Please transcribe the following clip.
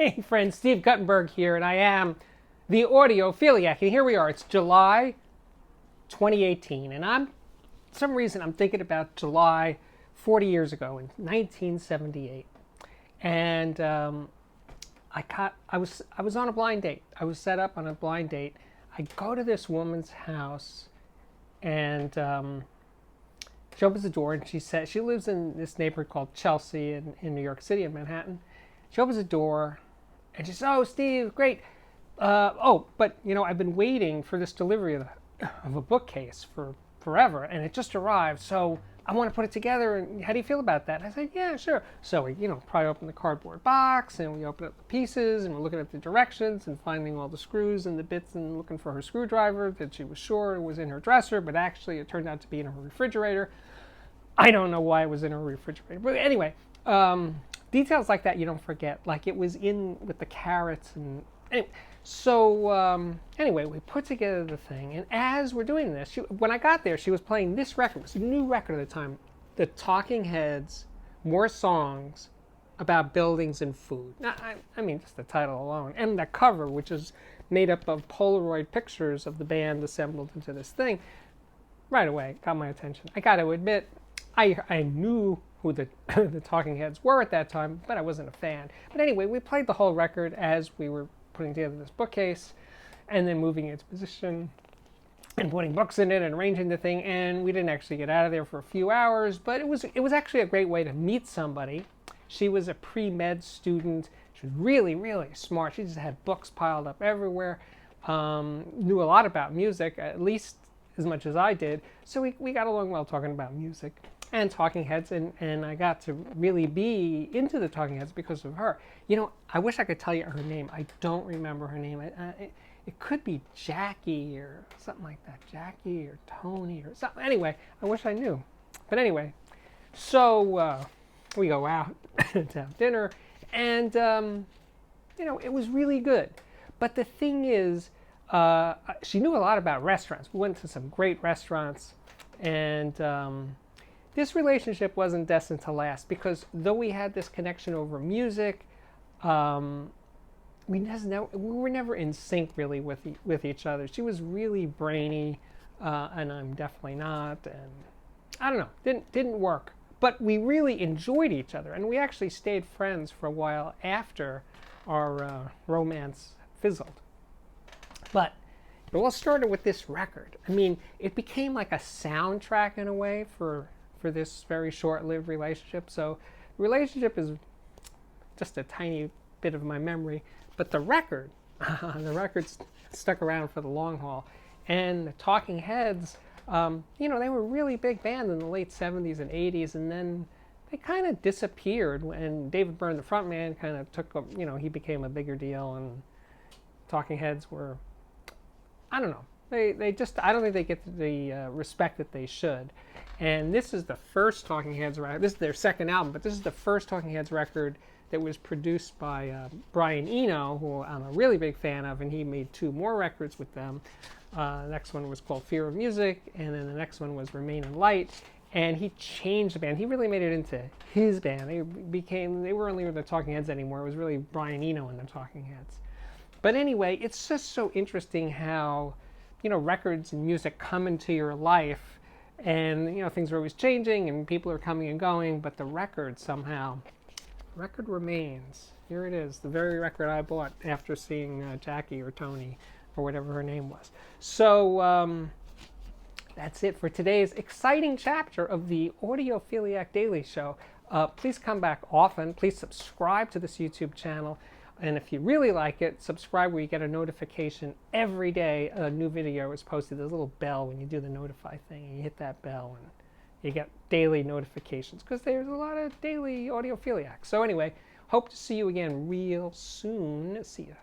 Hey friends, Steve Guttenberg here, and I am the audiophiliac. And here we are. It's July 2018, and for some reason I'm thinking about July 40 years ago in 1978. And I was on a blind date. I was set up on a blind date. I go to this woman's house, and she opens the door, and she says she lives in this neighborhood called Chelsea in New York City, in Manhattan. She opens the door, and she says, "Oh, Steve, great. But I've been waiting for this delivery of a bookcase for forever, and it just arrived. So I want to put it together. And how do you feel about that?" And I said, "Yeah, sure." So we, probably open the cardboard box, and we open up the pieces, and we're looking at the directions and finding all the screws and the bits, and looking for her screwdriver that she was sure was in her dresser, but actually it turned out to be in her refrigerator. I don't know why it was in her refrigerator, but anyway. Details like that you don't forget. Like it was in with the carrots and anyway. So anyway, we put together the thing, and as we're doing this, when I got there, she was playing this record. It was a new record at the time, the Talking Heads, More Songs About Buildings and Food. Now, I mean, just the title alone, and the cover, which is made up of Polaroid pictures of the band assembled into this thing, right away got my attention. I got to admit, I knew who the Talking Heads were at that time, but I wasn't a fan. But anyway, we played the whole record as we were putting together this bookcase, and then moving it into position, and putting books in it, and arranging the thing, and we didn't actually get out of there for a few hours, but it was actually a great way to meet somebody. She was a pre-med student. She was really, really smart. She just had books piled up everywhere, knew a lot about music, at least as much as I did, so we got along well talking about music and Talking Heads, and I got to really be into the Talking Heads because of her. I wish I could tell you her name. I don't remember her name. It could be Jackie or something like that. Jackie or Tony or something. Anyway, I wish I knew. But anyway, so we go out to have dinner, and it was really good. But the thing is, she knew a lot about restaurants. We went to some great restaurants, and this relationship wasn't destined to last, because though we had this connection over music, we were never in sync really with each other. She was really brainy, and I'm definitely not, and I don't know, didn't work. But we really enjoyed each other, and we actually stayed friends for a while after our romance fizzled. But it all started with this record. I mean, it became like a soundtrack in a way for this very short-lived relationship. So the relationship is just a tiny bit of my memory, but the record's stuck around for the long haul. And the Talking Heads, they were a really big band in the late 70s and 80s, and then they kind of disappeared when David Byrne, the frontman, kind of he became a bigger deal, and Talking Heads were, I don't know, I don't think they get the respect that they should. And this is the first Talking Heads record. This is their second album, but this is the first Talking Heads record that was produced by Brian Eno, who I'm a really big fan of, and he made 2 more records with them. The next one was called Fear of Music, and then the next one was Remain in Light. And he changed the band. He really made it into his band. They weren't really the Talking Heads anymore. It was really Brian Eno and the Talking Heads. But anyway, it's just so interesting how, records and music come into your life, and, things are always changing, and people are coming and going, but the record remains. Here it is, the very record I bought after seeing Jackie or Tony or whatever her name was. So that's it for today's exciting chapter of the Audiophiliac Daily Show. Please come back often. Please subscribe to this YouTube channel. And if you really like it, subscribe where you get a notification every day a new video is posted. There's a little bell when you do the notify thing, and you hit that bell, and you get daily notifications, because there's a lot of daily audiophiliacs. So anyway, hope to see you again real soon. See ya.